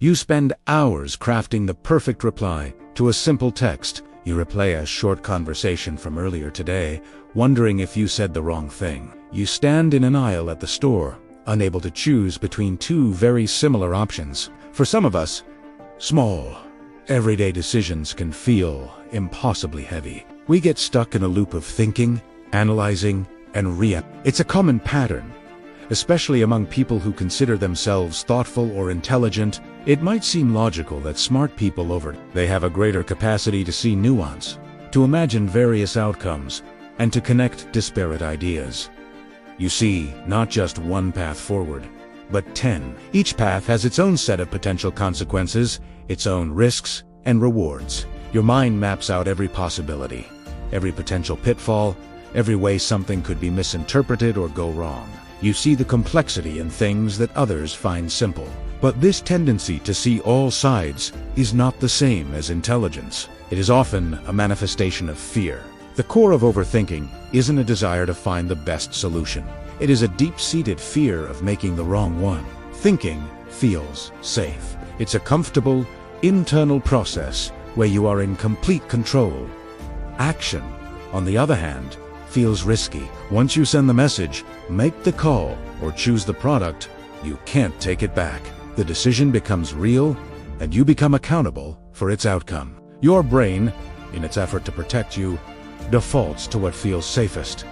You spend hours crafting the perfect reply to a simple text. You replay a short conversation from earlier today, wondering if you said the wrong thing. You stand in an aisle at the store, unable to choose between two very similar options. For some of us, small, everyday decisions can feel impossibly heavy. We get stuck in a loop of thinking, analyzing, and reacting. It's a common pattern, especially among people who consider themselves thoughtful or intelligent. It might seem logical that smart people they have a greater capacity to see nuance, to imagine various outcomes, and to connect disparate ideas. You see not just one path forward, but 10. Each path has its own set of potential consequences, its own risks and rewards. Your mind maps out every possibility, every potential pitfall, every way something could be misinterpreted or go wrong. You see the complexity in things that others find simple. But this tendency to see all sides is not the same as intelligence. It is often a manifestation of fear. The core of overthinking isn't a desire to find the best solution. It is a deep-seated fear of making the wrong one. Thinking feels safe. It's a comfortable, internal process where you are in complete control. Action, on the other hand, feels risky. Once you send the message, make the call, or choose the product, you can't take it back. The decision becomes real, and you become accountable for its outcome. Your brain, in its effort to protect you, defaults to what feels safest.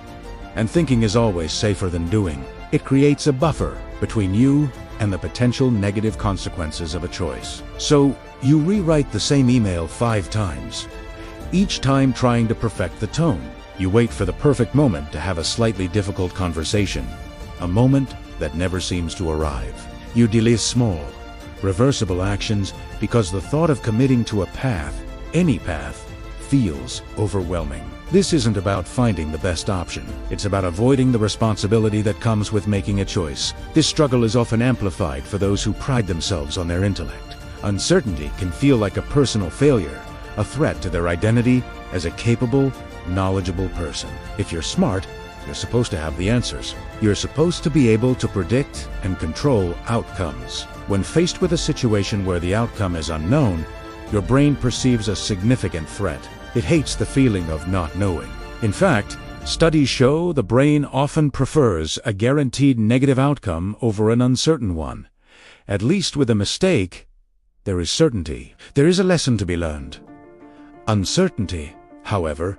And thinking is always safer than doing. It creates a buffer between you and the potential negative consequences of a choice. So, you rewrite the same email 5 times, each time trying to perfect the tone. You wait for the perfect moment to have a slightly difficult conversation, a moment that never seems to arrive. You delay small, reversible actions because the thought of committing to a path, any path, feels overwhelming. This isn't about finding the best option. It's about avoiding the responsibility that comes with making a choice. This struggle is often amplified for those who pride themselves on their intellect. Uncertainty can feel like a personal failure, a threat to their identity as a capable, knowledgeable person. If you're smart, you're supposed to have the answers. You're supposed to be able to predict and control outcomes. When faced with a situation where the outcome is unknown, your brain perceives a significant threat. It hates the feeling of not knowing. In fact, studies show the brain often prefers a guaranteed negative outcome over an uncertain one. At least with a mistake, there is certainty. There is a lesson to be learned. Uncertainty, however,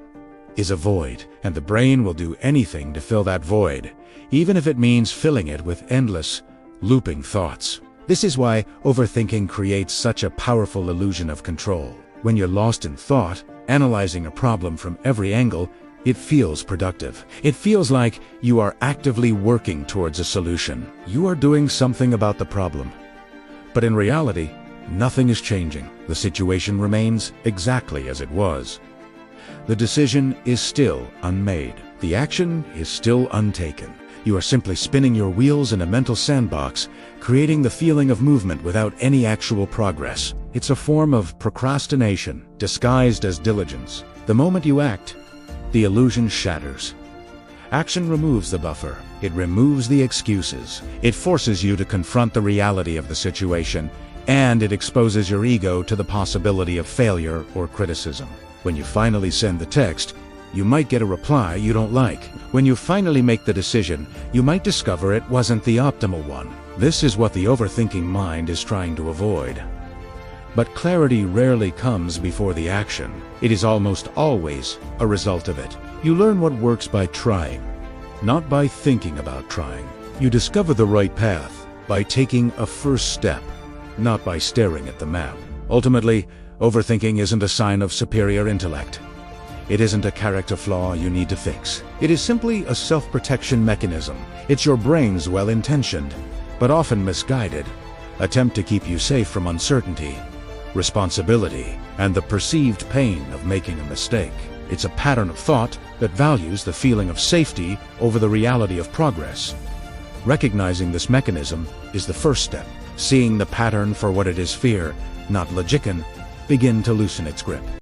is a void, and the brain will do anything to fill that void, even if it means filling it with endless, looping thoughts. This is why overthinking creates such a powerful illusion of control. When you're lost in thought, analyzing a problem from every angle, it feels productive. It feels like you are actively working towards a solution. You are doing something about the problem. But in reality, nothing is changing. The situation remains exactly as it was. The decision is still unmade. The action is still untaken. You are simply spinning your wheels in a mental sandbox, creating the feeling of movement without any actual progress. It's a form of procrastination, disguised as diligence. The moment you act, the illusion shatters. Action removes the buffer. It removes the excuses. It forces you to confront the reality of the situation, and it exposes your ego to the possibility of failure or criticism. When you finally send the text, you might get a reply you don't like. When you finally make the decision, you might discover it wasn't the optimal one. This is what the overthinking mind is trying to avoid. But clarity rarely comes before the action. It is almost always a result of it. You learn what works by trying, not by thinking about trying. You discover the right path by taking a first step, not by staring at the map. Ultimately, overthinking isn't a sign of superior intellect. It isn't a character flaw you need to fix. It is simply a self-protection mechanism. It's your brain's well-intentioned, but often misguided, attempt to keep you safe from uncertainty, responsibility, and the perceived pain of making a mistake. It's a pattern of thought that values the feeling of safety over the reality of progress. Recognizing this mechanism is the first step. Seeing the pattern for what it is, fear, not logic, begin to loosen its grip.